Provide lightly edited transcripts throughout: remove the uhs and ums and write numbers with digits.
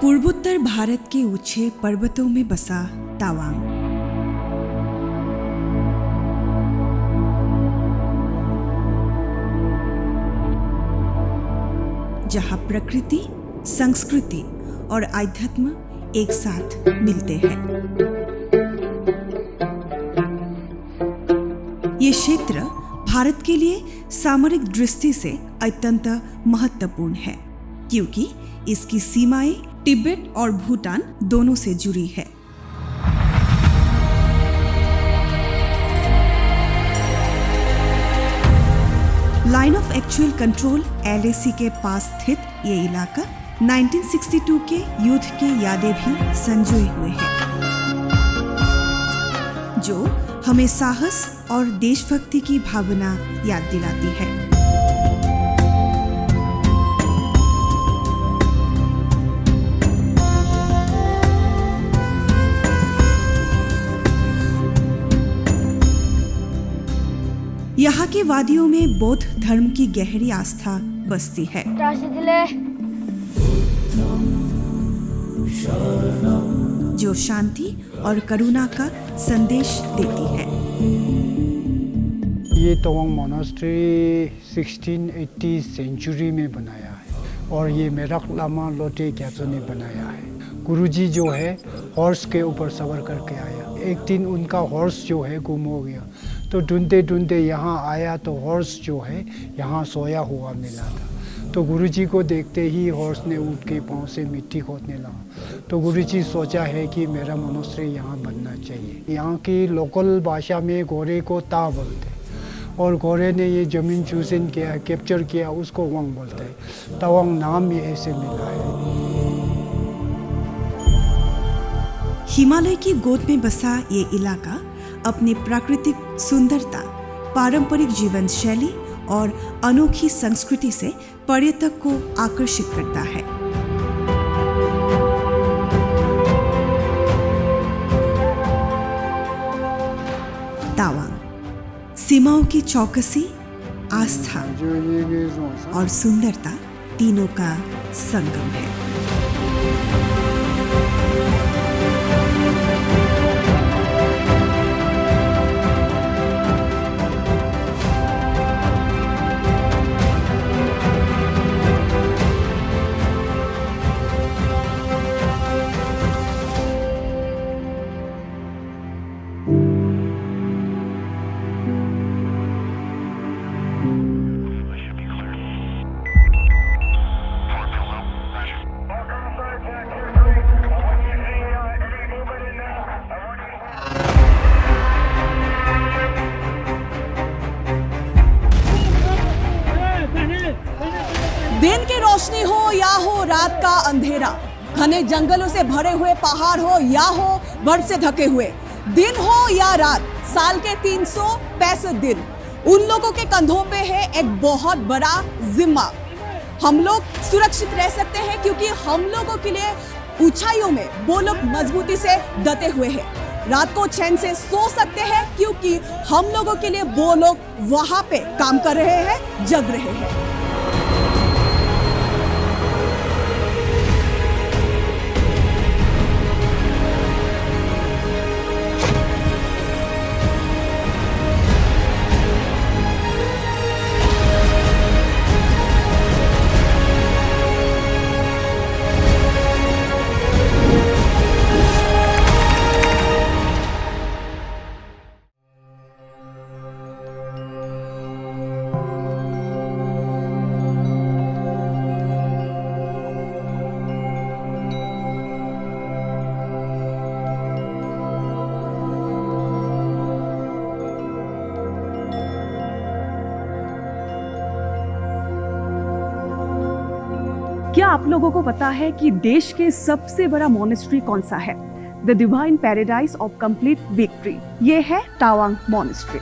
पूर्वोत्तर भारत के ऊंचे पर्वतों में बसा तावांग। जहां प्रकृति, संस्कृति और आध्यात्म एक साथ मिलते हैं। ये क्षेत्र भारत के लिए सामरिक दृष्टि से अत्यंत महत्वपूर्ण है, क्योंकि इसकी सीमाएं तिब्बत और भूटान दोनों से जुड़ी है। Line of actual control LAC के पास स्थित ये इलाका 1962 के युद्ध की यादें भी संजोए हुए हैं, जो हमें साहस और देशभक्ति की भावना याद दिलाती है। यहाँ की वादियों में बौद्ध धर्म की गहरी आस्था बसती है, जो शांति और करुणा का संदेश देती है। ये तवांग मोनास्ट्री 1680 सेंचुरी में बनाया है और ये मेरक लामा लोटे ग्यात्सो ने बनाया है। गुरुजी जो है हॉर्स के ऊपर सवार करके आया। एक दिन उनका हॉर्स जो है गुम हो गया, तो ढूंढते ढूंढते यहाँ आया तो हॉर्स जो है यहाँ सोया हुआ मिला था। तो गुरुजी को देखते ही हॉर्स ने उठ के पाँव से मिट्टी खोदने लगा। तो गुरुजी सोचा है कि मेरा मोनास्ट्री यहाँ बनना चाहिए। यहाँ की लोकल भाषा में घोड़े को ता बोलते हैं और घोड़े ने ये ज़मीन चूजन किया, कैप्चर किया, उसको वांग बोलते हैं। तवांग नाम ये ऐसे मिला है। हिमालय की गोद में बसा ये इलाका अपनी प्राकृतिक सुंदरता, पारंपरिक जीवन शैली और अनोखी संस्कृति से पर्यटक को आकर्षित करता है। तावांग सीमाओं की चौकसी, आस्था और सुंदरता तीनों का संगम है। दिन की रोशनी हो या हो रात का अंधेरा, घने जंगलों से भरे हुए पहाड़ हो या हो बर्फ से ढके हुए, दिन हो या रात, साल के 365 दिन उन लोगों के कंधों पे है एक बहुत बड़ा जिम्मा। हम लोग सुरक्षित रह सकते हैं क्योंकि हम लोगों के लिए ऊंचाइयों में वो लोग मजबूती से डटे हुए हैं। रात को चैन से सो सकते हैं क्योंकि हम लोगों के लिए वो लोग वहां पे काम कर रहे हैं, जग रहे हैं। क्या आप लोगों को पता है कि देश के सबसे बड़ा मोनेस्ट्री कौन सा है? The divine paradise of complete victory, ये है तावांग मोनेस्ट्री।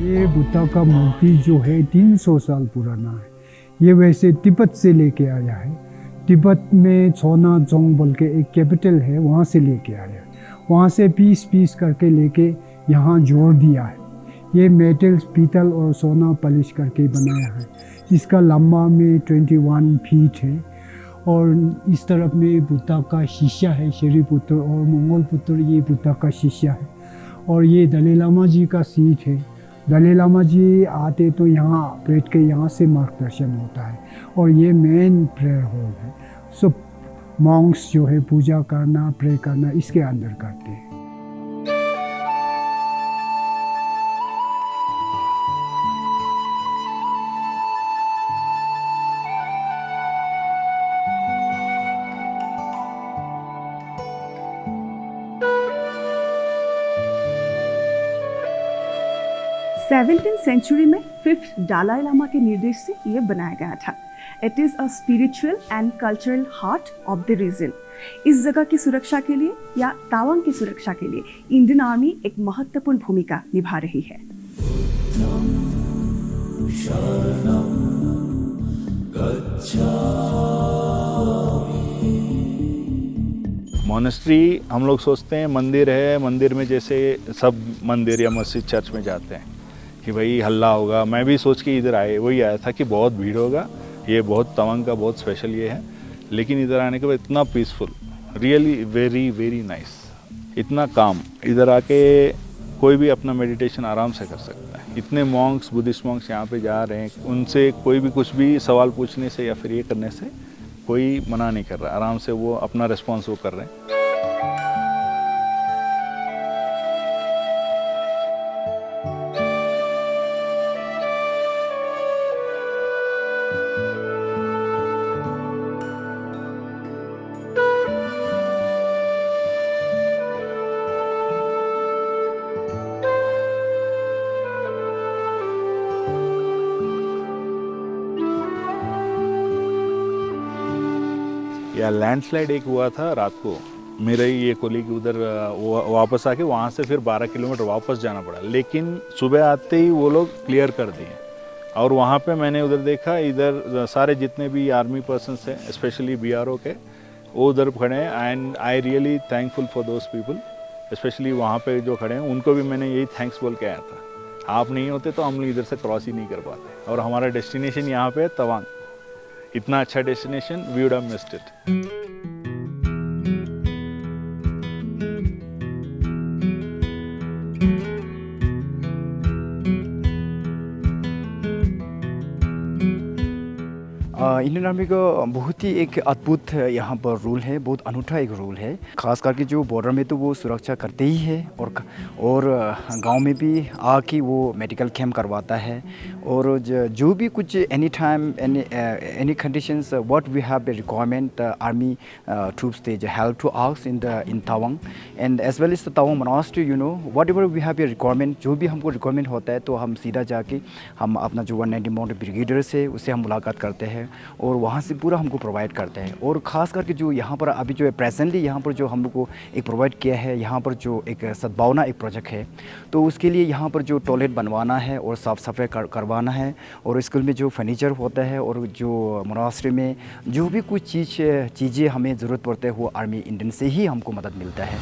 ये बुद्धा का मूर्ति जो है 300 साल पुराना है। ये वैसे तिब्बत से लेके आया है। तिब्बत में छोना जोंग बोल के एक कैपिटल है, वहाँ से लेके आया है। वहाँ से पीस करके लेके यहाँ जोड़ दिया है। ये मेटल, पीतल और सोना पॉलिश करके बनाया है। इसका लंबा में 21 फीट है। और इस तरफ में बुद्धा का शीशा है, शरीपुत्र और मंगोल पुत्र, ये बुद्धा का शीशा है। और ये दलाई लामा जी का सीट है। दलाई लामा जी आते तो यहाँ बैठ के यहाँ से मार्गदर्शन होता है। और ये मेन प्रेयर हॉल है। सब मॉन्क्स जो है पूजा करना, प्रे करना इसके अंदर करते हैं। सेवनटीन सेंचुरी में 5th डालाई लामा के निर्देश से यह बनाया गया था। It is a spiritual and cultural heart of the region. इस जगह की सुरक्षा के लिए या तावांग की सुरक्षा के लिए इंडियन आर्मी एक महत्वपूर्ण भूमिका निभा रही है। मोनेस्ट्री हम लोग सोचते हैं मंदिर है, मंदिर में जैसे सब मंदिर या मस्जिद चर्च में जाते हैं कि भाई हल्ला होगा। मैं भी सोच के इधर वही आया था कि बहुत भीड़ होगा, ये बहुत तवांग का बहुत स्पेशल ये है। लेकिन इधर आने के बाद इतना peaceful, really very very nice, इतना काम। इधर आके कोई भी अपना मेडिटेशन आराम से कर सकता है। इतने मॉन्क्स, बुद्धिस्ट मॉन्क्स यहाँ पे जा रहे हैं, उनसे कोई भी कुछ भी सवाल पूछने से या फिर ये करने से कोई मना नहीं कर रहा, आराम से वो अपना रिस्पॉन्स वो कर रहे हैं। या लैंडस्लाइड एक हुआ था रात को, मेरे ही ये कोलीग उधर वापस आके वहाँ से फिर 12 किलोमीटर वापस जाना पड़ा। लेकिन सुबह आते ही वो लोग क्लियर कर दिए। और वहाँ पे मैंने उधर देखा, इधर सारे जितने भी आर्मी पर्सन्स हैं, स्पेशली BRO के, वो उधर खड़े हैं। And I really thankful for those people, specially वहाँ पे जो खड़े हैं उनको भी मैंने यही थैंक्स बोल के आया था। आप नहीं होते तो हम लोग इधर से क्रॉस ही नहीं कर पाते। और हमारा डेस्टिनेशन यहाँ पे है तवांग, इतना अच्छा destination, we would have missed it. Indian army का बहुत ही एक अद्भुत यहाँ पर रूल है, बहुत अनूठा एक रूल है। खास करके जो बॉर्डर में तो वो सुरक्षा करते ही है, और गांव में भी आके वो मेडिकल कैंप करवाता है। और जो भी कुछ any time any conditions what we have the requirement, army troops they help to ask in Tawang and as well as the Tawang monastery, you know whatever we have a requirement. जो भी हमको requirement होता है तो हम सीधा जाके हम अपना जो 190 माउंटेड ब्रिगेडियर्स है उससे हम मुलाकात करते हैं और वहाँ से पूरा हमको प्रोवाइड करते हैं। और ख़ास करके जो यहाँ पर अभी जो है प्रेजेंटली यहाँ पर जो हम लोग को एक प्रोवाइड किया है, यहाँ पर जो एक सद्भावना एक प्रोजेक्ट है, तो उसके लिए यहाँ पर जो टॉयलेट बनवाना है और साफ़ सफाई करवाना है। और स्कूल में जो फर्नीचर होता है और जो मोनास्ट्री में जो भी कुछ चीज़ें हमें ज़रूरत पड़ता है वो आर्मी इंडियन से ही हमको मदद मिलता है।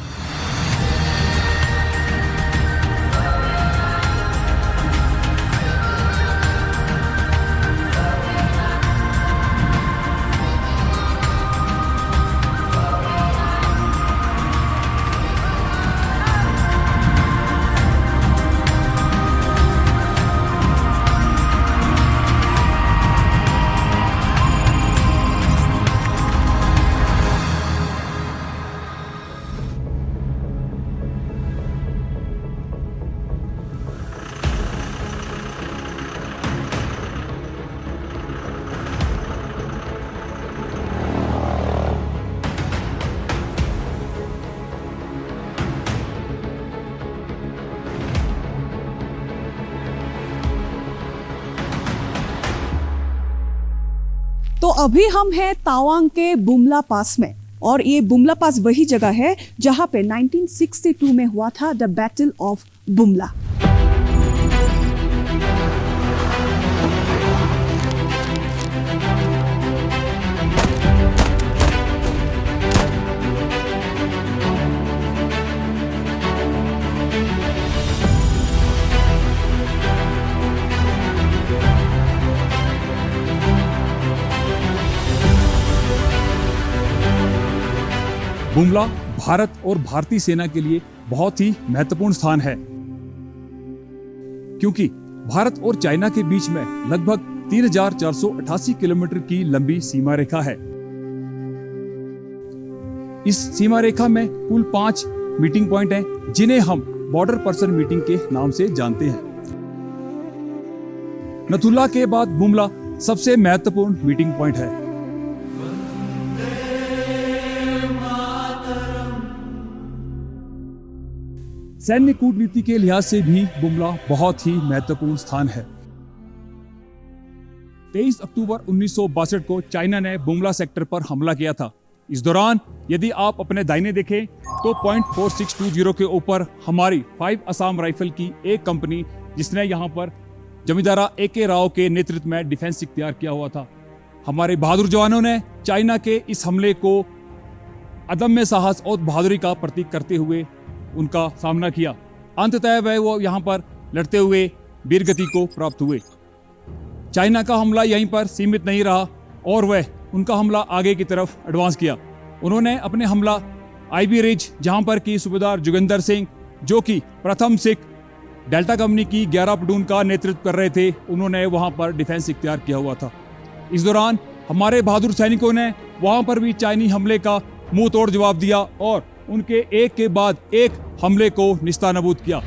तो अभी हम हैं तावांग के बुमला पास में, और ये बुमला पास वही जगह है जहां पे 1962 में हुआ था the battle of Bumla. Bumla Bharat और भारतीय सेना के लिए बहुत ही महत्वपूर्ण स्थान है, क्योंकि भारत और चाइना के बीच में लगभग 3488 किलोमीटर की लंबी सीमा रेखा है। इस सीमा रेखा में कुल 5 मीटिंग पॉइंट हैं, जिन्हें हम बॉर्डर पर्सन मीटिंग के नाम से जानते हैं। नथुला के बाद बुमला सबसे महत्वपूर्ण मीटिंग पॉइंट है। सैन्य कूटनीति के लिहाज से भी बुमला बहुत ही महत्वपूर्ण स्थान है। 23 अक्टूबर 1962 को चाइना ने बुमला सेक्टर पर हमला किया था। इस दौरान यदि आप अपने दाहिने देखें तो पॉइंट 4620 के ऊपर हमारी 5 असम राइफल की एक कंपनी, जिसने यहाँ पर जमींदारा AK राव के नेतृत्व में डिफेंस इख्तियार किया हुआ था। हमारे बहादुर जवानों ने चाइना के इस हमले को अदम्य साहस और बहादुरी का प्रतीक करते हुए उनका सामना किया। अंततः वह वो यहाँ पर लड़ते हुए वीरगति को प्राप्त हुए। चाइना का हमला यहीं पर सीमित नहीं रहा और वह उनका हमला आगे की तरफ एडवांस किया। उन्होंने अपने हमला IB रिज, जहां पर की सूबेदार जोगिंदर सिंह, जो कि प्रथम सिख डेल्टा कंपनी की 11 प्लटून का नेतृत्व कर रहे थे, उन्होंने वहां पर डिफेंस इख्तियार किया हुआ था। इस दौरान हमारे बहादुर सैनिकों ने वहां पर भी चाइनी हमले का मुंह तोड़ जवाब दिया और उनके एक के बाद एक हमले को निस्तानाबूद किया।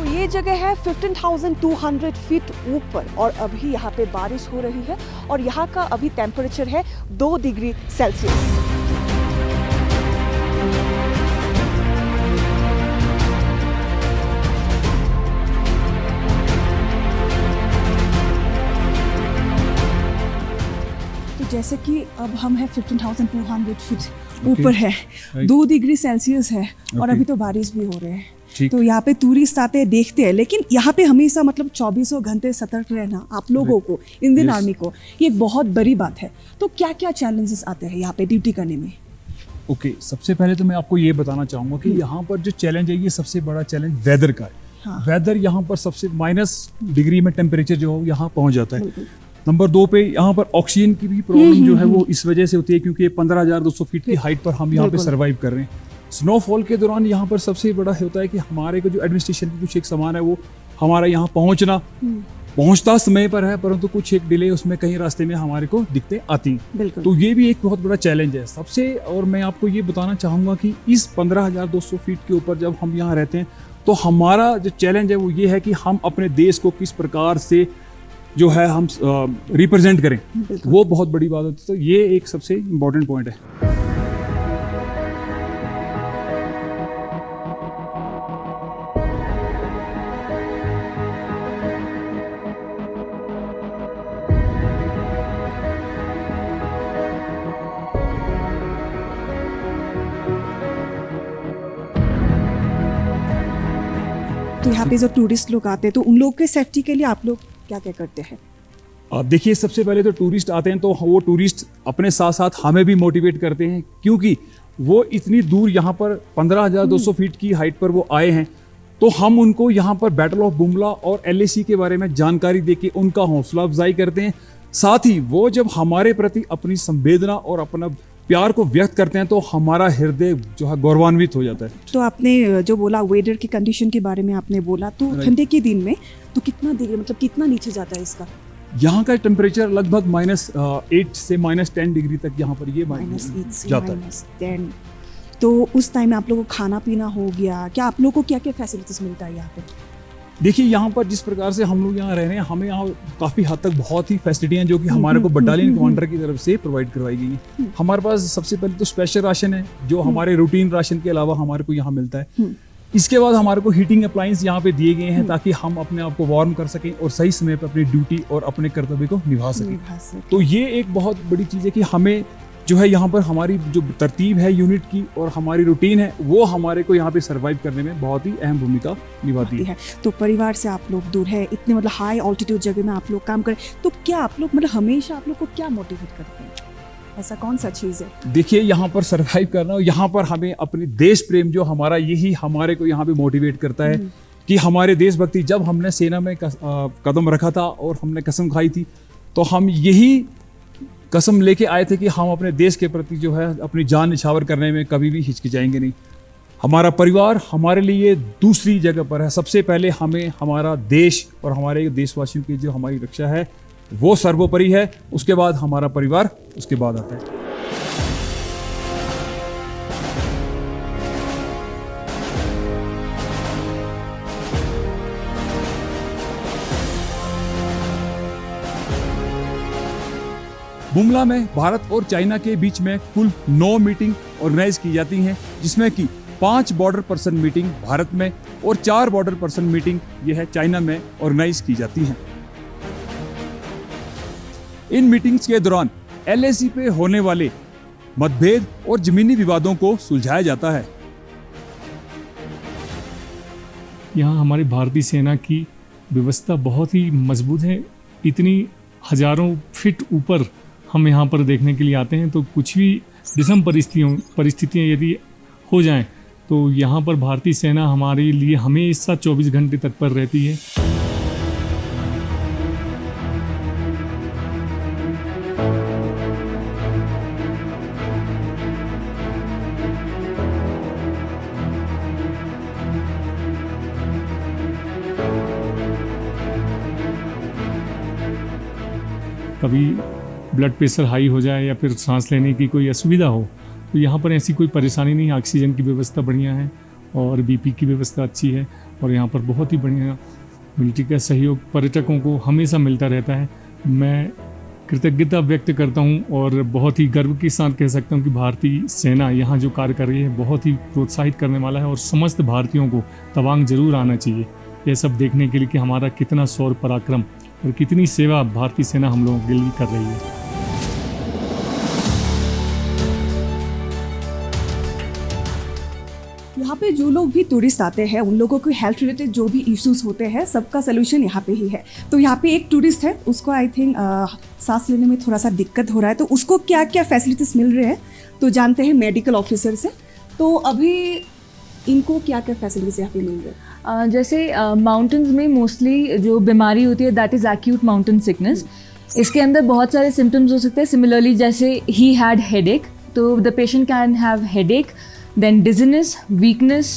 ये जगह है 15,200 फीट ऊपर और अभी यहाँ पे बारिश हो रही है और यहाँ का अभी टेम्परेचर है 2 डिग्री सेल्सियस। तो जैसे कि अब हम हैं 15,200 फीट ऊपर है, 2 डिग्री सेल्सियस है और अभी तो बारिश भी हो रहे हैं। तो यहाँ पे टूरिस्ट आते हैं, देखते हैं, लेकिन यहाँ पे हमेशा मतलब 24 घंटे सतर्क रहना आप लोगों को, इंडियन आर्मी को, ये एक बहुत बड़ी बात है। तो क्या क्या चैलेंजेस आते हैं यहाँ पे ड्यूटी करने में? ओके, सबसे पहले तो मैं आपको ये बताना चाहूँगा कि यहाँ पर जो चैलेंज है, ये सबसे बड़ा चैलेंज वेदर का है। हाँ। वेदर यहाँ पर सबसे -, डिग्री में टेम्परेचर जो यहाँ पहुँच जाता है। नंबर 2 पे यहाँ पर ऑक्सीजन की भी प्रॉब्लम जो है वो इस वजह से होती है क्योंकि 15,200 फीट की हाइट पर हम यहाँ पे सर्वाइव कर रहे हैं। स्नोफॉल के दौरान यहाँ पर सबसे बड़ा होता है कि हमारे को जो एडमिनिस्ट्रेशन की कुछ एक सामान है वो हमारा यहाँ पहुँचता समय पर है, परंतु कुछ एक डिले उसमें कहीं रास्ते में हमारे को दिक्कतें आती हैं। तो ये भी एक बहुत बड़ा चैलेंज है सबसे। और मैं आपको ये बताना चाहूँगा कि इस 15,200 फीट के ऊपर जब हम यहाँ रहते हैं तो हमारा जो चैलेंज है वो ये है कि हम अपने देश को किस प्रकार से जो है हम रिप्रेजेंट करें, वो बहुत बड़ी बात होती है। तो ये एक सबसे इम्पोर्टेंट पॉइंट है। तो यहाँ पे जो टूरिस्ट लोग आते हैं तो उन लोगों के सेफ्टी के लिए आप लोग क्या क्या करते हैं? देखिए, सबसे पहले तो टूरिस्ट आते हैं तो वो टूरिस्ट अपने साथ साथ हमें भी मोटिवेट करते हैं, क्योंकि वो इतनी दूर यहाँ पर 15,200 फीट की हाइट पर वो आए हैं। तो हम उनको यहाँ पर बैटल ऑफ बुमला और LAC के बारे में जानकारी देके उनका हौसला अफजाई करते हैं। साथ ही वो जब हमारे प्रति अपनी संवेदना और अपना प्यार को व्यक्त करते हैं तो हमारा हृदय जो है गौरवान्वित हो जाता है। तो आपने जो बोला वेदर की कंडीशन के बारे में आपने बोला, तो ठंडे के दिन में तो कितना डिग्री, मतलब कितना नीचे जाता है इसका? यहाँ का टेम्परेचर लगभग -8 से -10 डिग्री तक यहाँ पर ये -8 से जाता है। -10। तो उस टाइम में आप लोगों को खाना पीना हो गया, क्या आप लोगों को क्या क्या फैसिलिटीज मिलता है यहाँ पे? देखिए, यहाँ पर जिस प्रकार से हम लोग यहाँ रह रहे हैं, हमें यहाँ काफ़ी हद तक बहुत ही फैसिलिटी हैं जो कि हमारे को बटालियन कमांडर की तरफ से प्रोवाइड करवाई गई हैं। हमारे पास सबसे पहले तो स्पेशल राशन है जो हमारे रूटीन राशन के अलावा हमारे को यहाँ मिलता है। इसके बाद हमारे को हीटिंग अप्लायंस यहाँ पे दिए गए हैं ताकि हम अपने आप को वार्म कर सकें और सही समय पर अपनी ड्यूटी और अपने कर्तव्य को निभा सकें। तो ये एक बहुत बड़ी चीज़ है कि हमें जो है यहाँ पर हमारी जो तरतीब है यूनिट की और हमारी रूटीन है वो हमारे को यहाँ पे सरवाइव करने में बहुत ही अहम भूमिका निभाती है। तो परिवार से आप लोग दूर है, इतने मतलब हाई ऑल्टीट्यूड जगह में आप लोग काम करें, तो क्या आप लोग मतलब हमेशा आप लोग को क्या मोटिवेट करते हैं? ऐसा कौन सा चीज़ है? देखिए यहाँ पर सरवाइव करना और यहाँ पर हमें अपने देश प्रेम जो हमारा यही हमारे को यहाँ पे मोटिवेट करता है कि हमारे देशभक्ति जब हमने सेना में कदम रखा था और हमने कसम खाई थी तो हम यही कसम लेके आए थे कि हम अपने देश के प्रति जो है अपनी जान निछावर करने में कभी भी हिचकिचाएंगे नहीं। हमारा परिवार हमारे लिए दूसरी जगह पर है। सबसे पहले हमें हमारा देश और हमारे देशवासियों की जो हमारी रक्षा है वो सर्वोपरि है, उसके बाद हमारा परिवार, उसके बाद आता है। बुमला में भारत और चाइना के बीच में कुल 9 मीटिंग ऑर्गेनाइज की जाती हैं, जिसमें कि 5 बॉर्डर पर्सन मीटिंग भारत में और 4 बॉर्डर पर्सन मीटिंग यह है चाइना में ऑर्गेनाइज की जाती हैं। इन मीटिंग्स के दौरान LAC पे होने वाले मतभेद और जमीनी विवादों को सुलझाया जाता है। यहाँ हमारी भारतीय सेना की व्यवस्था बहुत ही मजबूत है। इतनी हजारों फीट ऊपर हम यहाँ पर देखने के लिए आते हैं, तो कुछ भी विषम परिस्थितियाँ यदि हो जाएं तो यहाँ पर भारतीय सेना हमारे लिए हमेशा 24 घंटे तत्पर रहती है। कभी ब्लड प्रेशर हाई हो जाए या फिर सांस लेने की कोई असुविधा हो तो यहाँ पर ऐसी कोई परेशानी नहीं। ऑक्सीजन की व्यवस्था बढ़िया है और BP की व्यवस्था अच्छी है और यहाँ पर बहुत ही बढ़िया मिलिट्री का सहयोग पर्यटकों को हमेशा मिलता रहता है। मैं कृतज्ञता व्यक्त करता हूँ और बहुत ही गर्व के साथ कह सकता हूँ कि भारतीय सेना यहाँ जो कार्य कर रही है बहुत ही प्रोत्साहित करने वाला है और समस्त भारतीयों को तवांग जरूर आना चाहिए ये सब देखने के लिए कि हमारा कितना शौर्य पराक्रम और कितनी सेवा भारतीय सेना हम लोगों के लिए कर रही है। यहाँ पे जो लोग भी टूरिस्ट आते हैं उन लोगों को हेल्थ रिलेटेड जो भी इश्यूज होते हैं सबका सोल्यूशन यहाँ पे ही है। तो यहाँ पे एक टूरिस्ट है, उसको आई थिंक सांस लेने में थोड़ा सा दिक्कत हो रहा है, तो उसको क्या क्या फैसिलिटीज मिल रहे हैं तो जानते हैं मेडिकल ऑफिसर से। तो अभी इनको क्या क्या फैसिलिटीज यहाँ पे मिल रहे हैं? जैसे माउंटेन्स में मोस्टली जो बीमारी होती है that is acute mountain sickness. इसके अंदर बहुत सारे सिम्टम्स हो सकते हैं। सिमिलरली जैसे ही हैड हेडेक, तो the patient can have headache, then dizziness, weakness,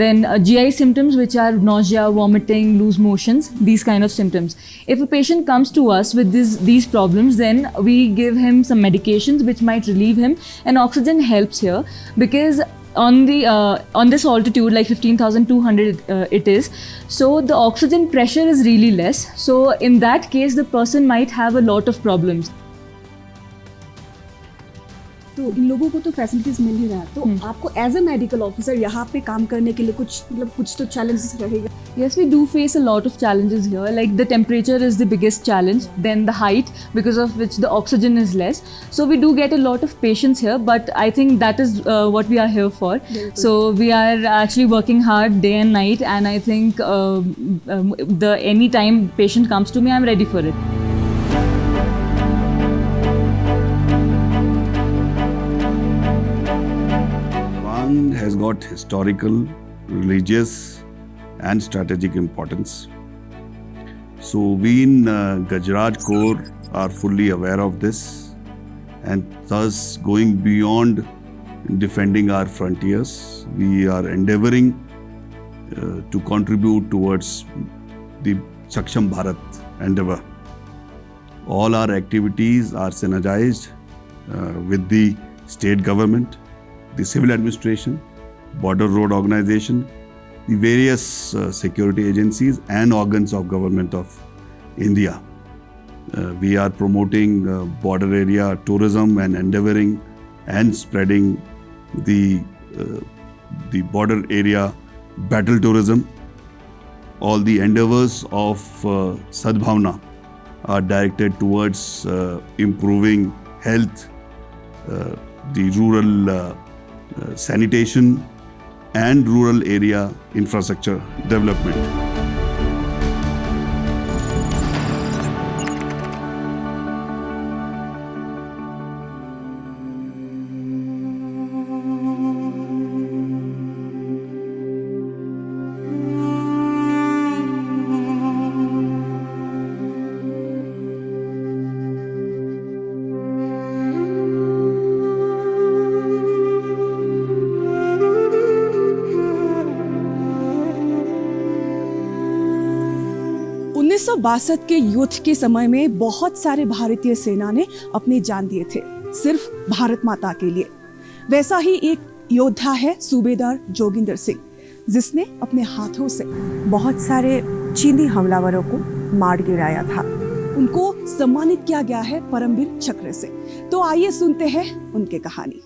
then GI symptoms which are nausea, vomiting, loose motions, these kind of symptoms. If a patient comes to us with these problems, then we give him some medications which might relieve him, and oxygen helps here because on this altitude like 15,200 it is, so the oxygen pressure is really less. So in that case the person might have a lot of problems. तो इन लोगों को तो facilities मिल ही रहा है, तो आपको as a medical officer यहाँ पे काम करने के लिए कुछ तो चैलेंजेस रहेगा? Yes, we do face a lot of challenges here. Like the temperature is the biggest challenge, then the height, because of which the oxygen is less. So we do get a lot of patients here, but I think that is what we are here for. So we are actually working hard day and night, and I think any time patient comes to me, I'm ready for it. Has got historical, religious and strategic importance. So we in Gajraj Corps are fully aware of this and thus going beyond defending our frontiers, we are endeavoring to contribute towards the Saksham Bharat endeavor. All our activities are synergized with the state government, the civil administration, border road organization, the various security agencies and organs of government of India. We are promoting border area tourism and endeavoring and spreading the border area battle tourism. All the endeavors of Sadbhavna are directed towards improving health, the rural sanitation and rural area infrastructure development. के युद्ध के समय में बहुत सारे भारतीय सेना ने अपनी जान दिए थे सिर्फ भारत माता के लिए। वैसा ही एक योद्धा है सूबेदार जोगिंदर सिंह, जिसने अपने हाथों से बहुत सारे चीनी हमलावरों को मार गिराया था। उनको सम्मानित किया गया है परमवीर चक्र से। तो आइए सुनते हैं उनकी कहानी।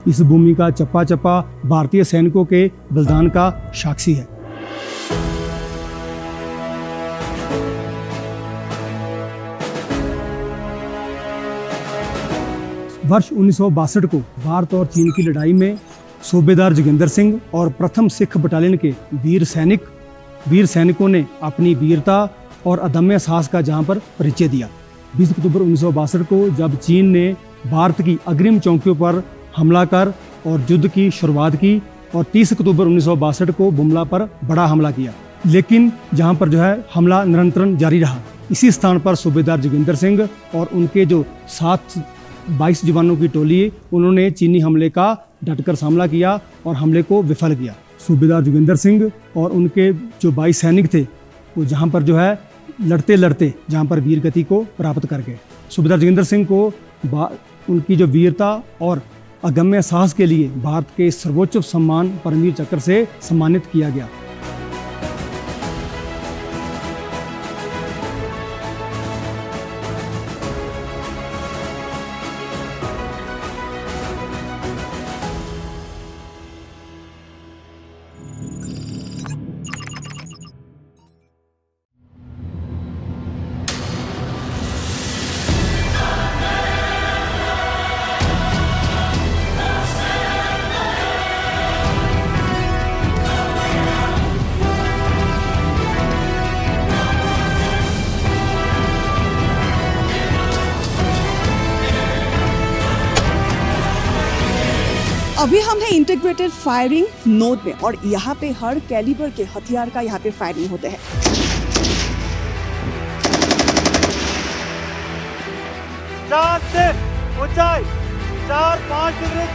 इस भूमि का चप्पा चप्पा भारतीय सैनिकों के बलिदान का साक्षी है। वर्ष 1962 को भारत और चीन की लड़ाई में सूबेदार जोगिंदर सिंह और प्रथम सिख बटालियन के वीर सैनिकों ने अपनी वीरता और अदम्य साहस का जहां पर परिचय दिया। 20 अक्टूबर 1962 को जब चीन ने भारत की अग्रिम चौकियों पर हमला कर और युद्ध की शुरुआत की और 30 अक्टूबर 1962 को बुमला पर बड़ा हमला किया, लेकिन जहां पर हमला निरंतर जारी रहा। इसी स्थान पर सूबेदार जोगिंदर सिंह और उनके जो 22 जवानों की टोली, उन्होंने चीनी हमले का डटकर सामना किया और हमले को विफल किया। सूबेदार जोगिंदर सिंह और उनके जो 22 सैनिक थे वो जहां पर लड़ते लड़ते जहां पर वीर गति को प्राप्त कर गए। सूबेदार जोगिंदर सिंह को उनकी जो वीरता और अगम्य साहस के लिए भारत के सर्वोच्च सम्मान परमवीर चक्र से सम्मानित किया गया। अभी हम हैं इंटीग्रेटेड फायरिंग नोड में और यहाँ पे हर कैलिबर के हथियार का यहाँ पे फायरिंग होते हैं। ऊंचाई 4-5 डिग्री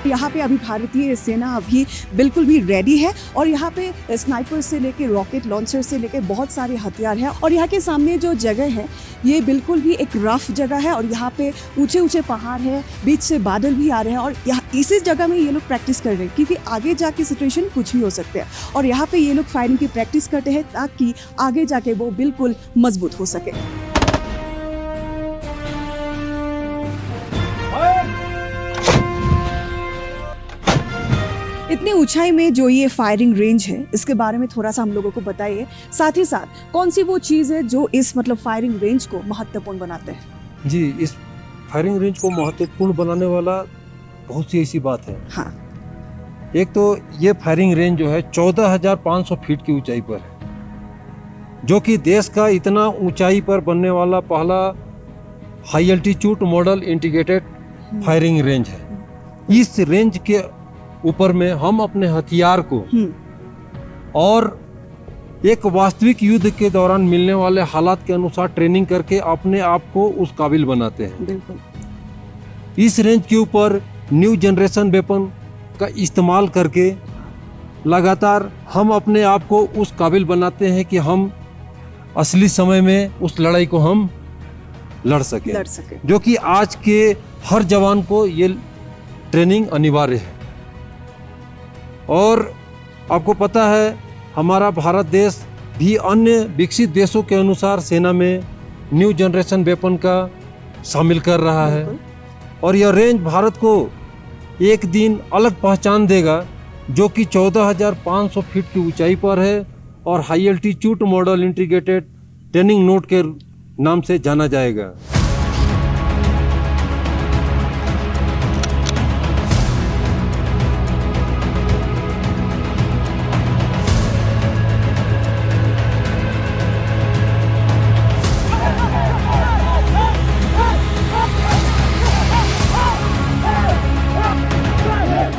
यहाँ पे अभी भारतीय सेना अभी बिल्कुल भी रेडी है और यहाँ पे स्नाइपर से लेके रॉकेट लॉन्चर से लेके बहुत सारे हथियार हैं। और यहाँ के सामने जो जगह है ये बिल्कुल भी एक रफ जगह है और यहाँ पे ऊंचे ऊंचे पहाड़ है, बीच से बादल भी आ रहे हैं और यहाँ इसी जगह में ये लोग प्रैक्टिस कर रहे हैं क्योंकि आगे जाके सिचुएशन कुछ भी हो सकते हैं। और यहाँ पे ये लोग फायरिंग की प्रैक्टिस करते हैं ताकि आगे जाके वो बिल्कुल मजबूत हो सके। इतनी ऊंचाई में जो ये फायरिंग रेंज है इसके बारे में थोड़ा सा हम लोगों को बताइए। साथ ही साथ कौन सी वो चीज़ है जो इस फायरिंग रेंज को महत्वपूर्ण बनाते हैं? जी, इस फायरिंग रेंज को महत्वपूर्ण बनाने वाला बहुत सी ऐसी बात है। हाँ। एक तो ये फायरिंग रेंज जो है 14,500 फीट की ऊंचाई पर है, जो कि देश का इतना ऊंचाई पर बनने वाला पहला high altitude model integrated firing range है। इस रेंज के ऊपर में हम अपने हथियार को और एक वास्तविक युद्ध के दौरान मिलने वाले हालात के अनुसार ट्रेनिंग करके अपने आप को उस काबिल बनाते हैं। बिल्कुल। इस रेंज के ऊपर न्यू जनरेशन वेपन का इस्तेमाल करके लगातार हम अपने आप को उस काबिल बनाते हैं कि हम असली समय में उस लड़ाई को हम लड़ सके। जो कि आज के हर जवान को ये ट्रेनिंग अनिवार्य है। और आपको पता है हमारा भारत देश भी अन्य विकसित देशों के अनुसार सेना में न्यू जनरेशन वेपन का शामिल कर रहा है और यह रेंज भारत को एक दिन अलग पहचान देगा, जो कि 14,500 फीट की ऊंचाई पर है और high altitude model integrated training node के नाम से जाना जाएगा।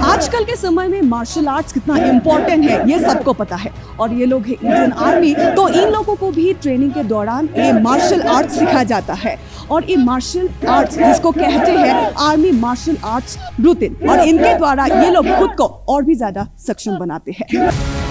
आजकल के समय में मार्शल आर्ट्स कितना इम्पोर्टेंट है ये सबको पता है और ये लोग है इंडियन आर्मी, तो इन लोगों को भी ट्रेनिंग के दौरान ये मार्शल आर्ट्स सिखाया जाता है और ये मार्शल आर्ट्स जिसको कहते हैं आर्मी मार्शल आर्ट्स रूटीन, और इनके द्वारा ये लोग खुद को और भी ज्यादा सक्षम बनाते हैं।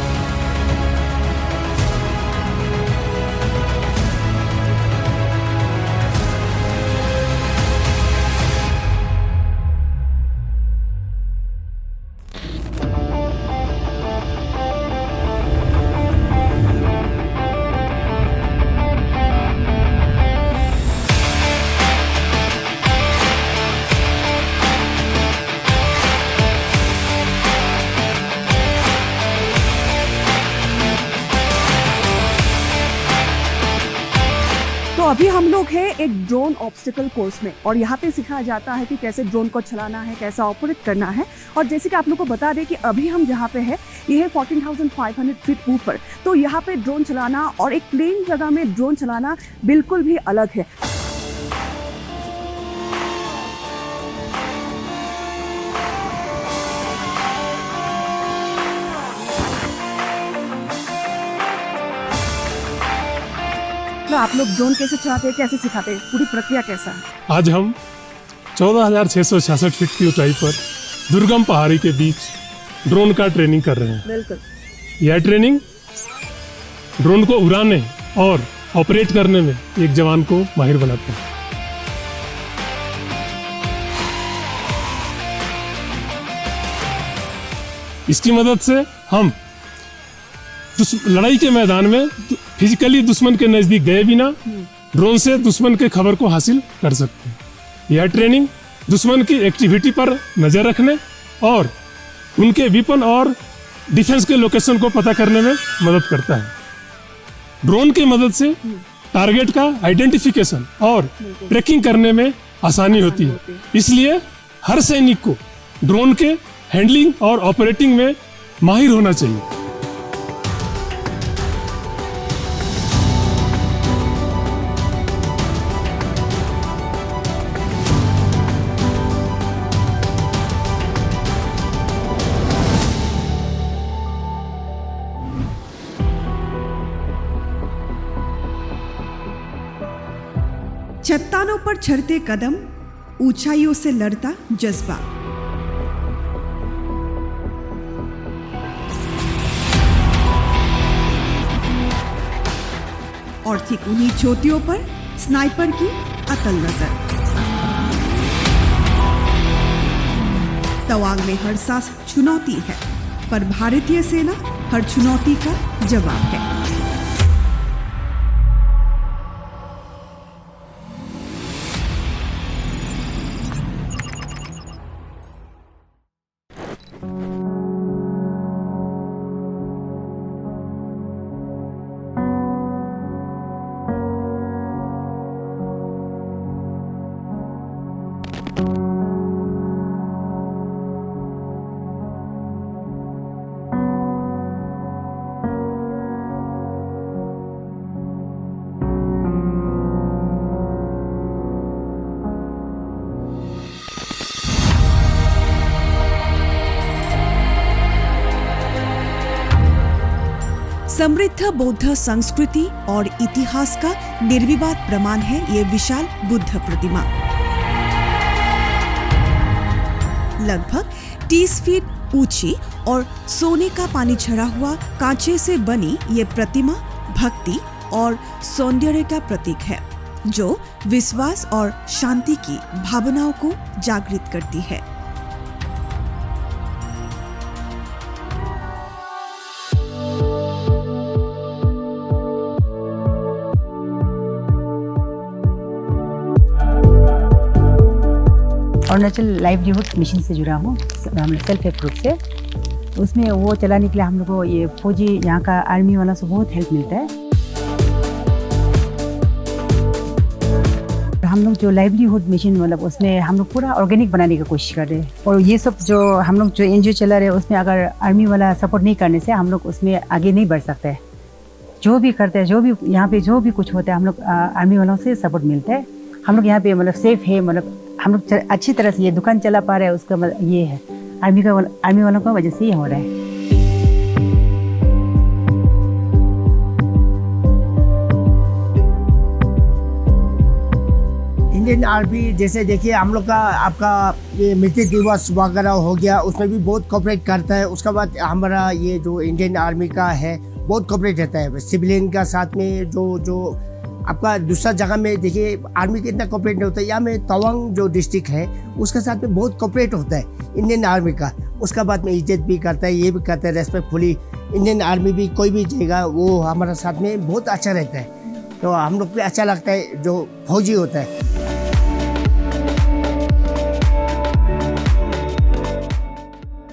तो अभी हम लोग हैं एक ड्रोन ऑब्स्टिकल कोर्स में और यहाँ पे सिखाया जाता है कि कैसे ड्रोन को चलाना है, कैसा ऑपरेट करना है। और जैसे कि आप लोग को बता दें कि अभी हम जहाँ पे है ये है 14,500 फीट ऊपर, तो यहाँ पे ड्रोन चलाना और एक प्लेन जगह में ड्रोन चलाना बिल्कुल भी अलग है। तो आप लोग ड्रोन कैसे चलाते हैं, कैसे सिखाते हैं, पूरी प्रक्रिया कैसा है? आज हम 14,666 फीट की ऊंचाई पर दुर्गम पहाड़ी के बीच ड्रोन का ट्रेनिंग कर रहे हैं। बिल्कुल। यह ट्रेनिंग ड्रोन को उड़ाने और ऑपरेट करने में एक जवान को माहिर बनाता है। इसकी मदद से हम लड़ाई के मैदान में फिजिकली दुश्मन के नजदीक गए बिना ड्रोन से दुश्मन के खबर को हासिल कर सकते हैं। यह ट्रेनिंग दुश्मन की एक्टिविटी पर नजर रखने और उनके वेपन और डिफेंस के लोकेशन को पता करने में मदद करता है। ड्रोन की मदद से टारगेट का आइडेंटिफिकेशन और ट्रैकिंग करने में आसानी होती है। इसलिए हर सैनिक को ड्रोन के हैंडलिंग और ऑपरेटिंग में माहिर होना चाहिए। चट्टानों पर चढ़ते कदम, ऊंचाइयों से लड़ता जज्बा। और ठीक उन्हीं चोटियों पर स्नाइपर की अतल नजर। तवांग में हर सांस चुनौती है, पर भारतीय सेना हर चुनौती का जवाब है। समृद्ध बौद्ध संस्कृति और इतिहास का निर्विवाद प्रमाण है ये विशाल बुद्ध प्रतिमा। लगभग 30 फीट ऊंची और सोने का पानी झरा हुआ कांचे से बनी ये प्रतिमा भक्ति और सौंदर्य का प्रतीक है, जो विश्वास और शांति की भावनाओं को जागृत करती है। अरुणाचल लाइवलीहुड मिशन से जुड़ा हूँ, सेल्फ हेल्प ग्रुप से। उसमें वो चलाने के लिए हम लोग को ये फौजी यहाँ का आर्मी वाला से बहुत हेल्प मिलता है। हम लोग जो लाइवलीहुड मिशन मतलब उसमें हम लोग पूरा ऑर्गेनिक बनाने की कोशिश कर रहे हैं। और ये सब जो हम लोग जो एनजीओ चला रहे हैं उसमें अगर आर्मी वाला सपोर्ट नहीं करने से हम लोग उसमें आगे नहीं बढ़ सकते। जो भी करते हैं, जो भी यहाँ पे जो भी कुछ होता है, हम लोग आर्मी वालों से सपोर्ट मिलता है। हम लोग यहाँ पे मतलब सेफ है, मतलब हम लोग अच्छी तरह से ये दुकान चला पा रहे हैं। उसका मतलब ये है आर्मी वालों की वजह से ये हो रहा है। इंडियन आर्मी जैसे देखिए हम लोग का आपका ये मृत्यु दिवस वगैरह हो गया, उसमें भी बहुत कोऑपरेट करता है। उसके बाद हमारा ये जो इंडियन आर्मी का है बहुत कोऑपरेट रहता है सिविलियन का साथ में। जो आपका दूसरा जगह में देखिए आर्मी का इतना कोऑपरेट नहीं होता है। यहाँ में तवांग जो डिस्ट्रिक्ट है उसके साथ में बहुत कोऑपरेट होता है इंडियन आर्मी का। उसका बाद में इज्जत भी करता है, ये भी करता है रेस्पेक्टफुली। इंडियन आर्मी भी कोई भी जाएगा वो हमारे साथ में बहुत अच्छा रहता है, तो हम लोग भी अच्छा लगता है जो फौजी होता है।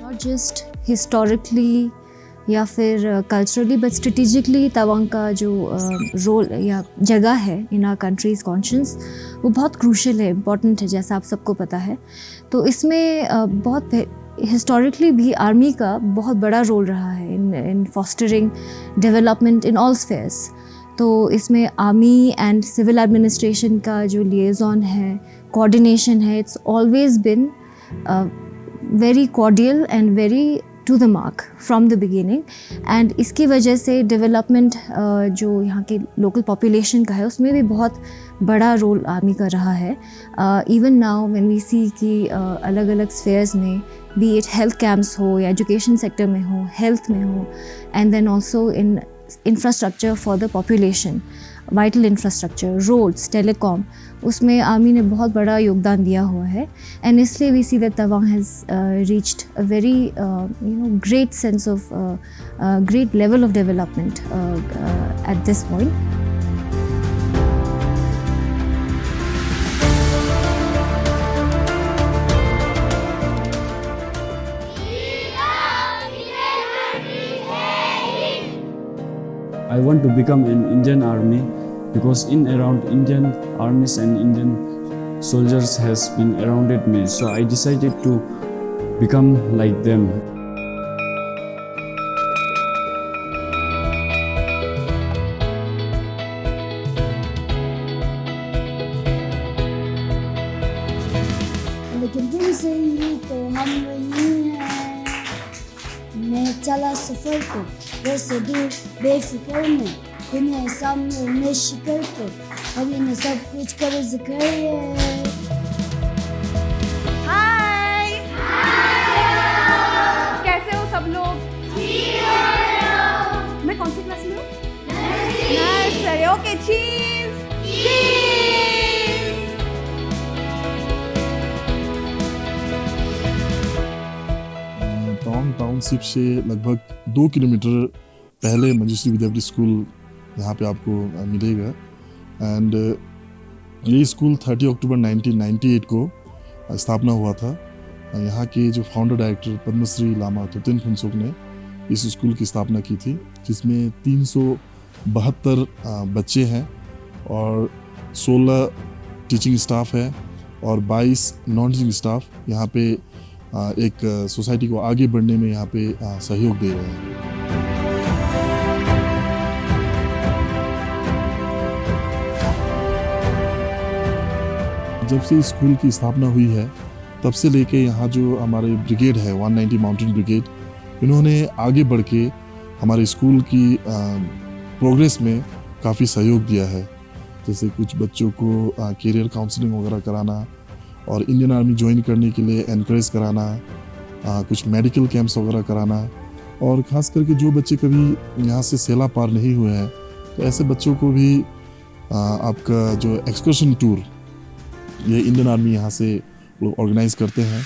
Not just historically या फिर कल्चरली बट स्ट्रेटिजिकली तवांग का जो रोल या जगह है इन आवर कंट्रीज़ कॉन्शियंस वो बहुत क्रूशल है, इम्पॉर्टेंट है, जैसा आप सबको पता है। तो इसमें बहुत हिस्टोरिकली भी आर्मी का बहुत बड़ा रोल रहा है in fostering development in all spheres. तो इसमें आर्मी एंड सिविल एडमिनिस्ट्रेशन का जो लिएजॉन है, कोऑर्डिनेशन है, it's always been very cordial and very to the mark from the beginning. And इसकी वजह से डेवलपमेंट जो यहाँ के लोकल पॉपुलेशन का है उसमें भी बहुत बड़ा रोल आर्मी का रहा है। इवन नाउ व्हेन वी सी कि अलग अलग स्फेयर्स में बी इट हेल्थ कैंप्स हो या एजुकेशन सेक्टर में हो, हेल्थ में हो, and then also in infrastructure for the population, vital infrastructure, roads, telecom, उसमें आर्मी ने बहुत बड़ा योगदान दिया हुआ है। एंड इसलिए we see that Tawang has reached a very great sense of great level of development at this point. I want to become an Indian Army because in around Indian armies and Indian soldiers has been surrounded me. So I decided to become like them. लेकिन तुमसे ही तो हम वही हैं। मैं चला सफर को घर से दूर बेफिक्र में, दुनिया सामने में शिकर को, अभी ने सब कुछ कर जिक्र है। हाय कैसे हो सब लोग? मैं कौन सी क्लास में हूँ? नर्सरी। ओके, चीज। तवांग टाउनशिप से लगभग 2 किलोमीटर पहले मंजूश्री विद्यापीठ स्कूल यहाँ पे आपको मिलेगा। एंड ये स्कूल 30 अक्टूबर 1998 को स्थापना हुआ था। यहाँ के जो फाउंडर डायरेक्टर पद्मश्री लामा तुतिन फुनसुक ने इस स्कूल की स्थापना की थी, जिसमें 372 बच्चे हैं और 16 टीचिंग स्टाफ है और 22 नॉन टीचिंग स्टाफ यहाँ पे एक सोसाइटी को आगे बढ़ने में यहाँ पे सहयोग दे रहे हैं। जब से इस स्कूल की स्थापना हुई है तब से लेके यहाँ जो हमारे ब्रिगेड है 190 माउंटेन ब्रिगेड, इन्होंने आगे बढ़ के हमारे स्कूल की प्रोग्रेस में काफ़ी सहयोग दिया है। जैसे कुछ बच्चों को कैरियर काउंसलिंग वगैरह कराना और इंडियन आर्मी ज्वाइन करने के लिए एनकरेज कराना, कुछ मेडिकल कैंप्स वगैरह कराना, और ख़ास करके जो बच्चे कभी यहाँ से सेला पार नहीं हुए हैं तो ऐसे बच्चों को भी आपका जो एक्सकर्शन टूर ये इंडियन आर्मी यहाँ से लोग ऑर्गेनाइज करते हैं।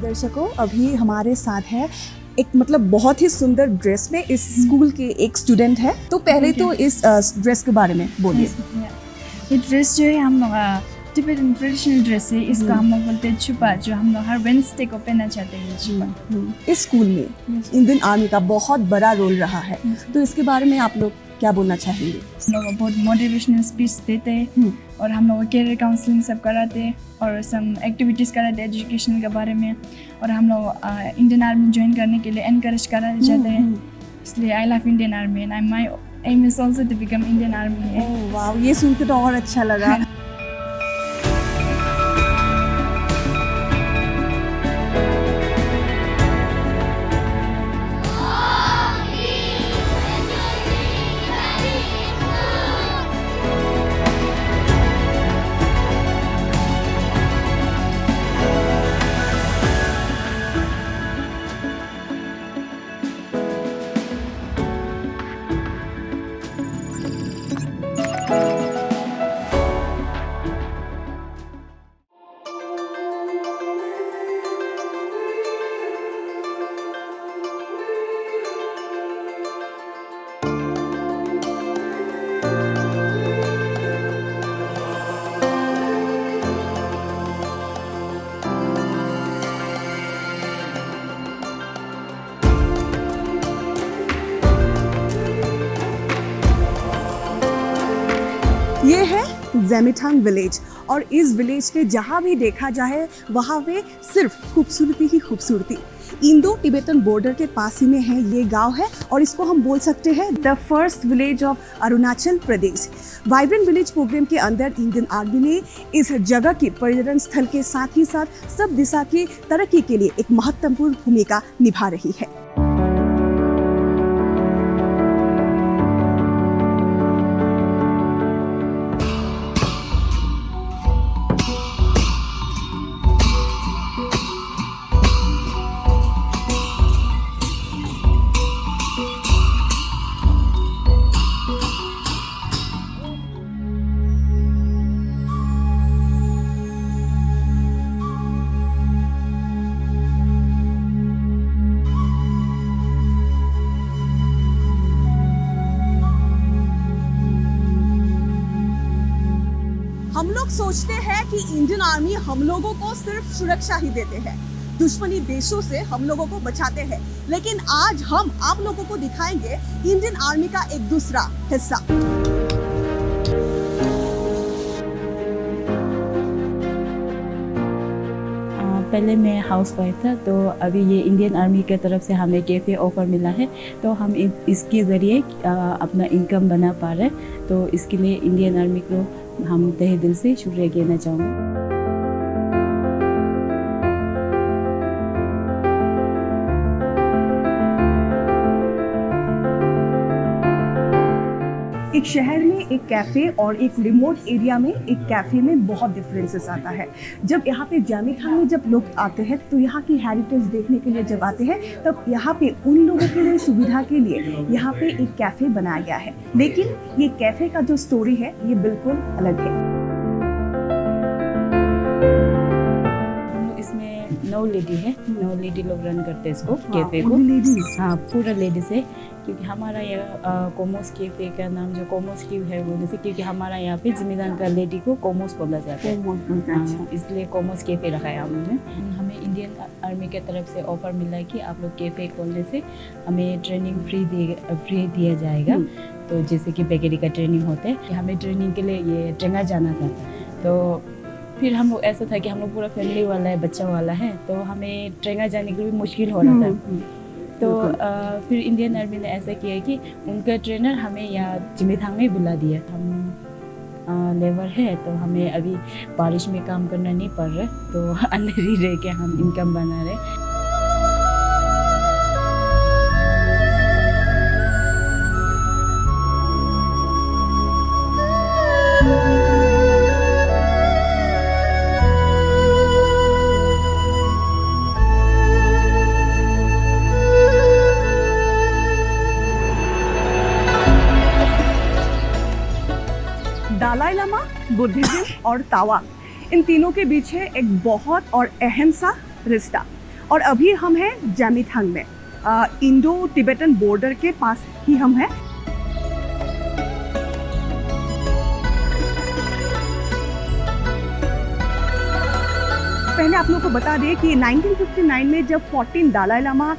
दर्शकों, अभी हमारे साथ है एक मतलब बहुत ही सुंदर ड्रेस में इस स्कूल के एक स्टूडेंट है, तो पहले तो इस ड्रेस के बारे में बोलिए। ये ड्रेस जो है हम लोग टिबेटन ट्रेडिशनल ड्रेस है, इसका हम लोग बोलते हैं छुपा, जो हम लोग हर वेडनेसडे को पहनना चाहते हैं छुपा। इस स्कूल में इंडियन आर्मी का बहुत बड़ा रोल रहा है, तो इसके बारे में आप लोग क्या बोलना चाहेंगे? हम लोग बहुत मोटिवेशनल स्पीच देते हैं और हम लोग कैरियर काउंसलिंग सब कराते हैं और सम एक्टिविटीज़ कराते हैं एजुकेशन के बारे में, और हम लोग इंडियन आर्मी ज्वाइन करने के लिए एनकरेज कराते जाते हैं। इसलिए I love Indian army and my aim is also to become Indian army. वाह, ये सुन के तो और अच्छा लगा। ये है ज़ेमिथांग विलेज, और इस विलेज के जहाँ भी देखा जाए वहाँ पे सिर्फ खूबसूरती ही खूबसूरती। इंडो टिबेटन बॉर्डर के पास ही में है ये गांव है, और इसको हम बोल सकते हैं the first village of Arunachal Pradesh. Vibrant village programme के अंदर इंडियन आर्मी ने इस जगह की पर्यटन स्थल के साथ ही साथ सब दिशा की तरक्की के लिए एक महत्वपूर्ण भूमिका निभा रही है। हम लोग सोचते हैं कि इंडियन आर्मी हम लोगों को सिर्फ सुरक्षा ही देते हैं, दुश्मनी देशों से हम लोगों को बचाते हैं, लेकिन आज हम आप लोगों को दिखाएंगे इंडियन आर्मी का एक दूसरा हिस्सा। पहले मैं हाउस वाइफ था, तो अभी ये इंडियन आर्मी की तरफ से हमें कैफ़े ऑफ़र मिला है, तो हम इसके ज़रिए अपना इनकम बना पा रहे हैं। तो इसके लिए इंडियन आर्मी को हम तहे दिल से शुक्रिया कहना चाहूँगा। एक शहर में एक कैफ़े और एक रिमोट एरिया में एक कैफ़े में बहुत डिफरेंसेस आता है। जब यहाँ पे ज़ेमिथांग में जब लोग आते हैं तो यहाँ की हेरिटेज देखने के लिए जब आते हैं, तब यहाँ पे उन लोगों के लिए सुविधा के लिए यहाँ पे एक कैफ़े बनाया गया है। लेकिन ये कैफ़े का जो स्टोरी है ये बिल्कुल अलग है। इसमें 9 लेडी है, 9 लेडी लोग रन करते हैं इसको कैफ़े को। हाँ, पूरा लेडीज है, क्योंकि हमारा यहाँ कोमोस कैफ़े का नाम जो कोमोस क्यों है वो जैसे क्योंकि हमारा यहाँ पे ज़ेमिथांग का लेडी को कोमोस बोला जाता है, इसलिए कोमोस कैफ़े रखा है हमने। हमें इंडियन आर्मी की तरफ से ऑफ़र मिला है कि आप लोग कैफ़े खोलने से हमें ट्रेनिंग फ्री दिया जाएगा। तो जैसे कि बेकरी का ट्रेनिंग होता है कि हमें ट्रेनिंग के लिए ये ट्रेंगा जाना था, तो फिर हम लोग ऐसा था कि हम लोग पूरा फैमिली वाला है, बच्चा वाला है, तो हमें ट्रेंगा जाने के लिए मुश्किल हो रहा था। तो फिर इंडियन आर्मी ने ऐसा किया कि उनका ट्रेनर हमें यहाँ ज़ेमिथांग में बुला दिया। हम लेबर है, तो हमें अभी बारिश में काम करना नहीं पड़ रहा, तो अंदर ही रह के हम इनकम बना रहे। दलाई लामा, बुद्धिज्म और तावांग, इन तीनों के बीच है एक बहुत और अहम सा रिश्ता। और अभी हम हैं ज़ेमिथांग में, इंडो तिब्बतन बॉर्डर के पास ही हम हैं। पहले आप लोगों को बता दें कि 1959 में जब 14 दलाई लामा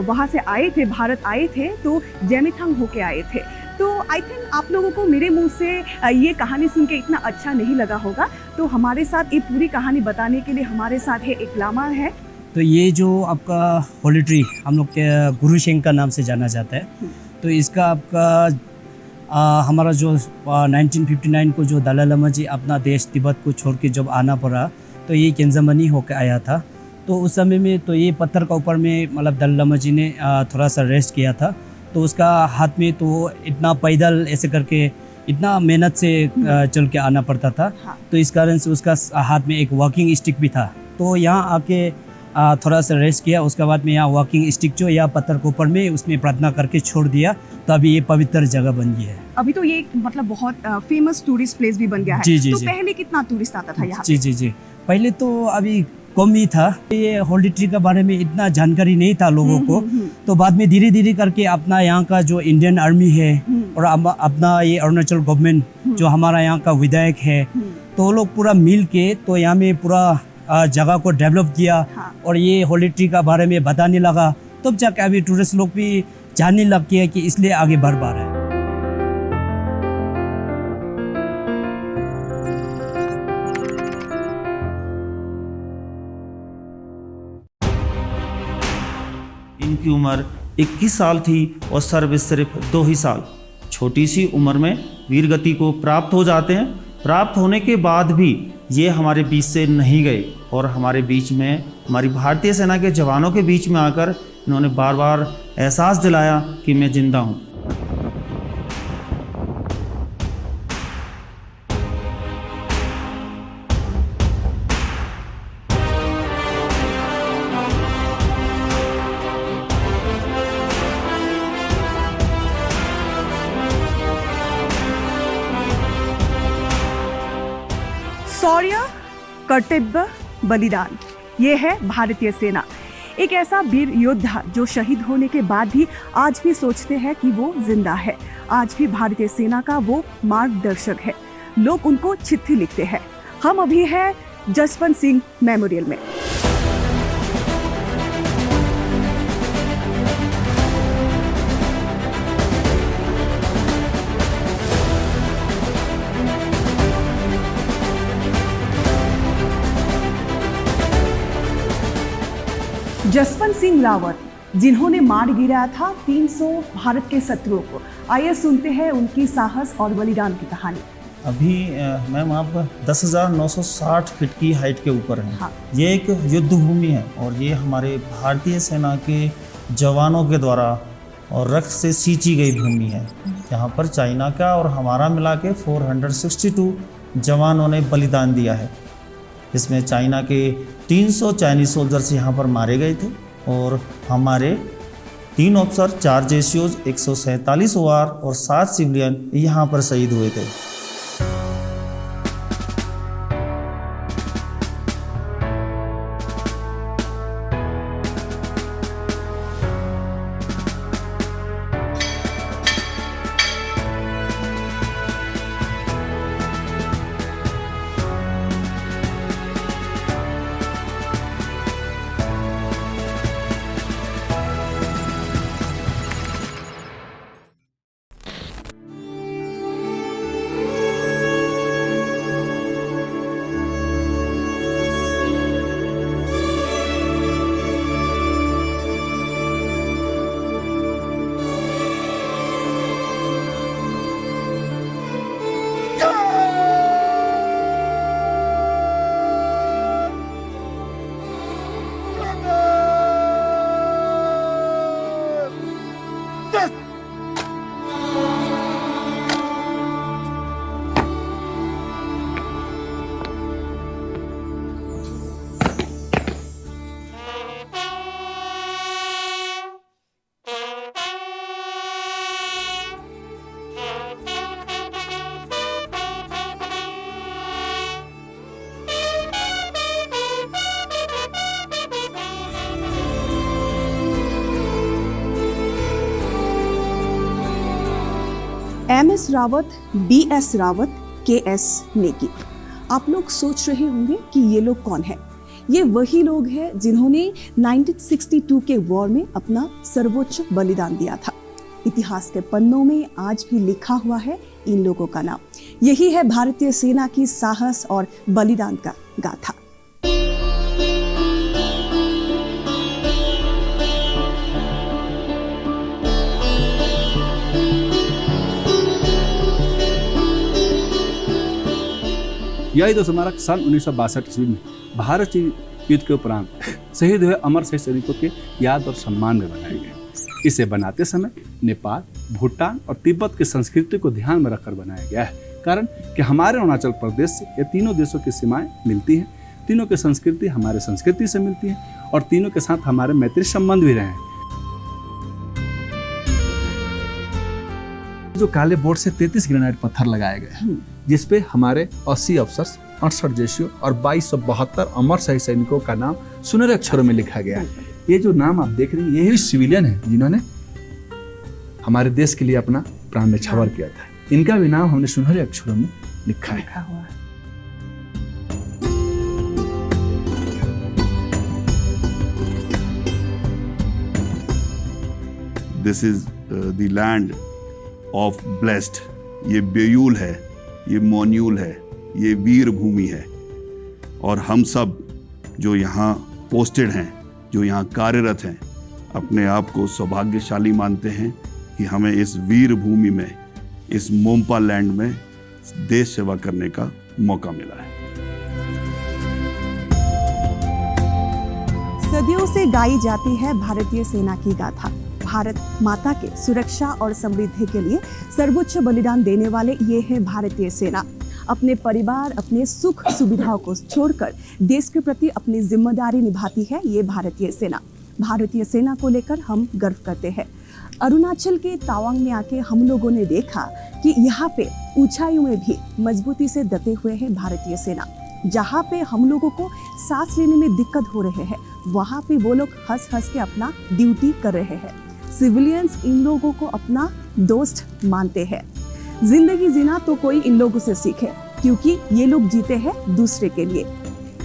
वहाँ से आए थे, भारत आए थे, तो जेमिथांग होके आए थे। तो आई थिंक आप लोगों को मेरे मुंह से ये कहानी सुन के इतना अच्छा नहीं लगा होगा। तो हमारे साथ ये पूरी कहानी बताने के लिए हमारे साथ है एक लामा है। तो ये जो आपका होली ट्री हम लोग के गुरु शेंग का नाम से जाना जाता है। तो इसका आपका हमारा जो 1959 को जो दलाई लामा जी अपना देश तिब्बत को छोड़ के जब आना पड़ा, तो ये केंजामनी होकर आया था। तो उस समय में तो ये पत्थर का ऊपर में मतलब दलाई लामा जी ने थोड़ा सा रेस्ट किया था। तो उसका हाथ में तो इतना पैदल ऐसे करके इतना मेहनत से चल के आना पड़ता था। तो इस कारण से उसका हाथ में एक वॉकिंग स्टिक भी था। तो यहाँ आके थोड़ा सा रेस्ट किया, उसके बाद में यहाँ वॉकिंग स्टिक जो या पत्थर के ऊपर में उसमें प्रार्थना करके छोड़ दिया। तो अभी ये पवित्र जगह बन गई है। अभी तो ये मतलब बहुत फेमस टूरिस्ट प्लेस भी बन गया है। जी, जी, तो जी। पहले कितना टूरिस्ट आता था यहाँ? जी जी जी, पहले तो अभी कम ही था। ये होली ट्री के बारे में इतना जानकारी नहीं था लोगों को। तो बाद में धीरे धीरे करके अपना यहाँ का जो इंडियन आर्मी है और अपना ये अरुणाचल गवर्नमेंट जो हमारा यहाँ का विधायक है, तो वो लोग पूरा मिल के तो यहाँ में पूरा जगह को डेवलप किया और ये होली ट्री का बारे में बताने लगा। तब जाके अभी टूरिस्ट लोग भी जानने लग गए कि इसलिए आगे बढ़ पा रहे हैं। इनकी उम्र 21 साल थी और सर्विस सिर्फ 2 ही साल। छोटी सी उम्र में वीरगति को प्राप्त हो जाते हैं। प्राप्त होने के बाद भी ये हमारे बीच से नहीं गए और हमारे बीच में हमारी भारतीय सेना के जवानों के बीच में आकर इन्होंने बार बार एहसास दिलाया कि मैं जिंदा हूँ। शौर्य, कर्तव्य, बलिदान, ये है भारतीय सेना। एक ऐसा वीर योद्धा जो शहीद होने के बाद भी आज भी सोचते हैं कि वो जिंदा है। आज भी भारतीय सेना का वो मार्गदर्शक है। लोग उनको चिट्ठी लिखते हैं। हम अभी हैं जसवंत सिंह मेमोरियल में। जसवंत सिंह रावत जिन्होंने मार गिराया था 300 भारत के शत्रुओं को। आइए सुनते हैं उनकी साहस और बलिदान की कहानी। अभी मैम आप 10,960 फीट की हाइट के ऊपर हैं। हाँ। ये एक युद्ध भूमि है और ये हमारे भारतीय सेना के जवानों के द्वारा और रक्त से सींची गई भूमि है। यहाँ पर चाइना का और हमारा मिला के 462 जवानों ने बलिदान दिया है। इसमें चाइना के 300 चाइनीज सोल्जर्स यहाँ पर मारे गए थे और हमारे 3 ऑफिसर, 4 जेसीओज, 147 OR और 7 सिविलियन यहाँ पर शहीद हुए थे। MS Rawat, BS Rawat, KS Negi. आप लोग सोच रहे होंगे कि ये लोग कौन हैं? ये वही लोग हैं जिन्होंने 1962 के वॉर में अपना सर्वोच्च बलिदान दिया था। इतिहास के पन्नों में आज भी लिखा हुआ है इन लोगों का नाम। यही है भारतीय सेना की साहस और बलिदान का गाथा। यही तो स्मारक सन 1962 ईस्वी में भारत चीन युद्ध के उपरांत शहीद हुए अमर शहीद सैनिकों के याद और सम्मान में बनाए गए। इसे बनाते समय नेपाल, भूटान और तिब्बत की संस्कृति को ध्यान में रखकर बनाया गया है। कारण कि हमारे अरुणाचल प्रदेश से ये तीनों देशों की सीमाएं मिलती हैं, तीनों की संस्कृति हमारे संस्कृति से मिलती है और तीनों के साथ हमारे मैत्री संबंध भी रहे हैं। जो काले बोर्ड से 33 ग्रेनाइट पत्थर लगाए गए हैं, जिसपे हमारे 80 अफसर्स, 68 जेशियो और 2272 अमर शहीद सैनिकों का नाम सुनहरे अक्षरों में लिखा गया है। ये जो नाम आप देख रहे हैं, यही सिविलियन है जिन्होंने हमारे देश के लिए अपना प्राण न्यौछावर किया था। इनका भी नाम हमने सुनहरे अक्षरों में लिखा है। This is the land of blessed. ये बेयूल है, ये मोन्यूल है, ये वीर भूमि है। और हम सब जो यहाँ पोस्टेड हैं, जो यहाँ कार्यरत हैं, अपने आप को सौभाग्यशाली मानते हैं कि हमें इस वीर भूमि में, इस मोम्पा लैंड में देश सेवा करने का मौका मिला है। सदियों से गाई जाती है भारतीय सेना की गाथा। भारत माता के सुरक्षा और समृद्धि के लिए सर्वोच्च बलिदान देने वाले ये है भारतीय सेना। अपने परिवार, अपने सुख सुविधाओं को छोड़कर देश के प्रति अपनी जिम्मेदारी निभाती है ये भारतीय सेना। भारतीय सेना को लेकर हम गर्व करते हैं। अरुणाचल के तावांग में आके हम लोगों ने देखा कि यहाँ पे ऊंचाइयों में भी मजबूती से डटे हुए हैं भारतीय सेना। जहाँ पे हम लोगों को सांस लेने में दिक्कत हो रहे हैं, वहाँ पे वो लोग हंस हंस के अपना ड्यूटी कर रहे हैं। सिविलियंस इन लोगों को अपना दोस्त मानते हैं। जिंदगी जीना तो कोई इन लोगों से सीखे, क्योंकि ये लोग जीते हैं दूसरे के लिए।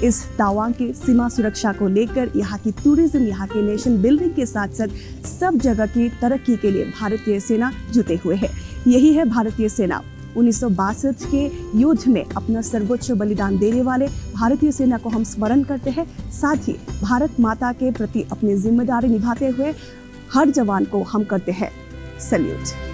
इस तावांग की सीमा सुरक्षा को लेकर यहाँ की टूरिज्म, यहाँ के नेशन बिल्डिंग के साथ साथ सब जगह की तरक्की के लिए भारतीय सेना जुटे हुए है। यही है भारतीय सेना। 1962 के युद्ध में अपना सर्वोच्च बलिदान देने वाले भारतीय सेना को हम स्मरण करते हैं। साथ ही भारत माता के प्रति अपनी जिम्मेदारी निभाते हुए हर जवान को हम करते हैं सल्यूट।